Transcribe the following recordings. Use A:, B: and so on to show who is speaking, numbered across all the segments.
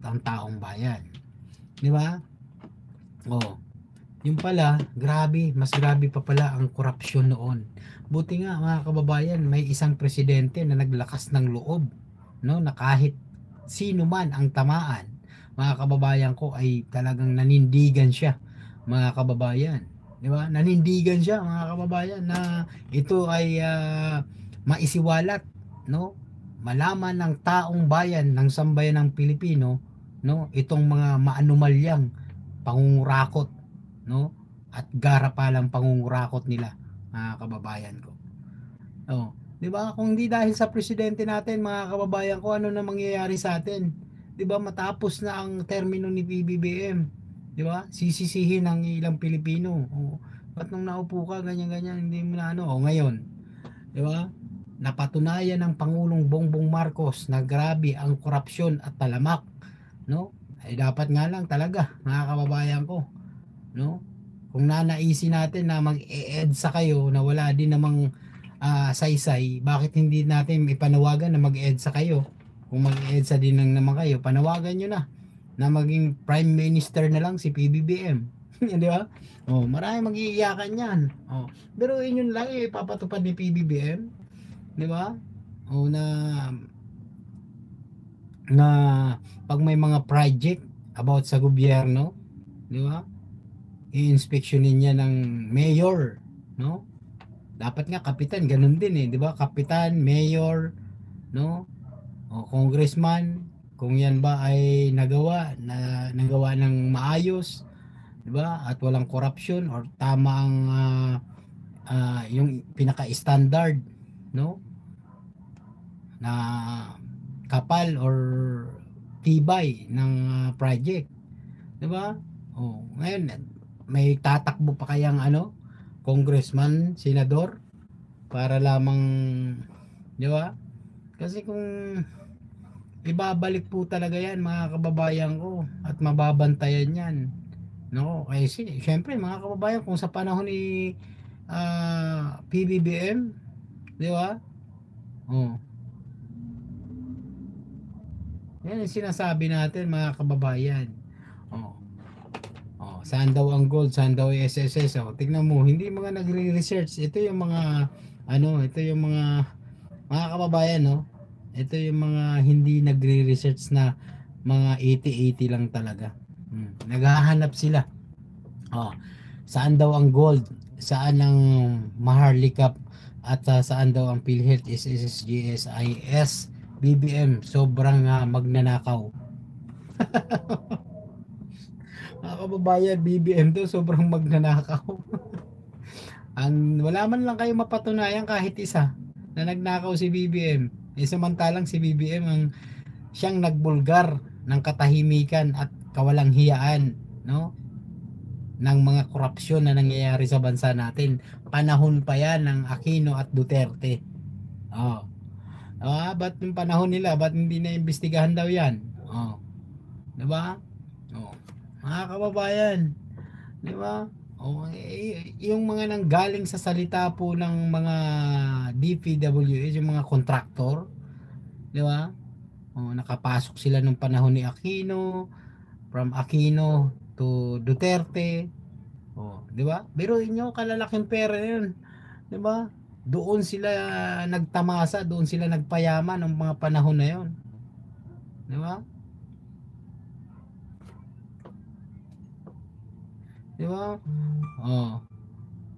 A: ang taong bayan. Di ba? Oh, yung pala, grabe, mas grabe pa pala ang korupsyon noon. Buti nga mga kababayan, may isang presidente na naglakas ng loob, no, na kahit sino man ang tamaan, mga kababayan ko, ay talagang nanindigan siya, mga kababayan. Di ba? Nanindigan siya, mga kababayan, na ito ay maisiwalat, no? Malaman ng taong bayan ng sambayan ng Pilipino, no, itong mga maanumalyang pangungurakot, no, at garapalang pangungurakot nila, mga kababayan ko. Oh, 'di ba? Kung hindi dahil sa presidente natin, mga kababayan ko, ano na mangyayari sa atin? 'Di ba? Matapos na ang termino ni PBBM, 'di ba? Sisisihin ng ilang Pilipino. Oh, ba't nung naupo ka ganyan-ganyan hindi mo na ano? Oh, ngayon, 'di ba? Napatunayan ng Pangulong Bongbong Marcos na grabe ang korupsyon at talamak, no? Ay dapat nga lang talaga, mga kababayan ko, no? Kung nanaisin natin na mag-e-EDSA kayo na wala din namang saysay, bakit hindi natin ipanawagan na mag-EDSA kayo? Kung mag-EDSA din lang naman kayo, panawagan nyo na maging Prime Minister na lang si PBBM. Di ba? Oh, marami mag-iiyakan yan. Oh, pero yun lang ipapatupad ni PBBM, di ba? Oh, na pag may mga project about sa gobyerno, di ba? I-inspectionin niya ng mayor, no? Dapat nga kapitan, ganun din eh, 'di ba? Kapitan, mayor, no? O congressman, kung yan ba ay nagawa ng maayos, 'di ba? At walang corruption or tama ang yung pinaka-standard, no? Na kapal or tibay ng project, 'di ba? Oh, ngayon may tatakbo pa kayang congressman, senador para lamang, 'di ba? Kasi kung ibabalik po talaga 'yan, mga kababayan ko, at mababantayan 'yan. No, kasi syempre mga kababayan, kung sa panahon ni PBBM, 'di ba? Oh. Yan ang sinasabi natin, mga kababayan. Oh. Oh, saan daw ang gold, saan daw yung SSS? Oh, tignan mo, hindi mga nagre-research. Ito yung mga ito yung mga kababayan, no? Ito yung mga hindi nagre-research na mga 80-80 lang talaga. Naghahanap sila. Oh, saan daw ang gold? Saan ang Maharlika at saan daw ang PhilHealth, SSS, GSIS, BBM? Sobrang magnanakaw. Mga kababayan, BBM to sobrang magnanakaw. Wala man lang kayo mapatunayan kahit isa na nagnakaw si BBM. Samantalang si BBM ang siyang nagbulgar ng katahimikan at kawalang hiyaan, no? Ng mga korupsyon na nangyayari sa bansa natin. Panahon pa yan ng Aquino at Duterte. Oh. Ba't yung panahon nila, ba't hindi na imbestigahan daw yan? Oh. Diba? Oh. Mga kababayan, di ba? Oh, yung mga nanggaling sa salita po ng mga DPWH, yung mga kontraktor, di ba? Oh, nakapasok sila nung panahon ni Aquino, from Aquino to Duterte. Oh, di ba? Pero inyo kalalaking pera 'yun, di ba? Doon sila nagtamasa, doon sila nagpayaman ng mga panahon na 'yon. Di ba? Di ba? Oh.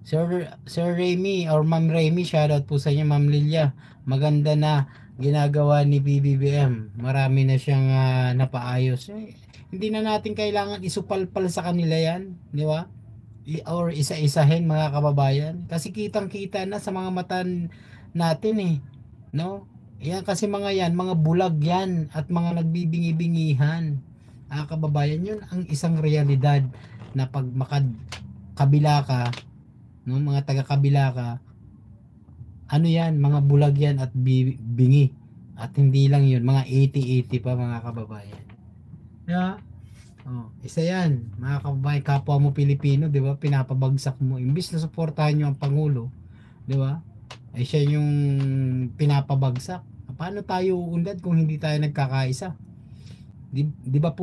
A: Sir Remy or Ma'am Remy, shoutout po sa inyo. Ma'am Lilia, maganda na ginagawa ni BBBM. Marami na siyang napaayos. Hindi na natin kailangan isupalpal sa kanila yan, di ba? Or isa-isahin, mga kababayan. Kasi kitang-kita na sa mga mata natin eh, no? Yan kasi mga bulag yan at mga nagbibingi-bingihan. Kababayan, yun ang isang realidad na pag kabila ka, no, mga taga-kabila ka, yan, mga bulag yan at bingi. At hindi lang yun, mga 80-80 pa, mga kababayan. Yeah. Oh, isa yan, mga kababayan, kapwa mo Pilipino, di ba? Pinapabagsak mo. Imbis na suportahan nyo ang Pangulo, di ba? Ay siya yung pinapabagsak. Paano tayo uunlad kung hindi tayo nagkakaisa? Di ba po?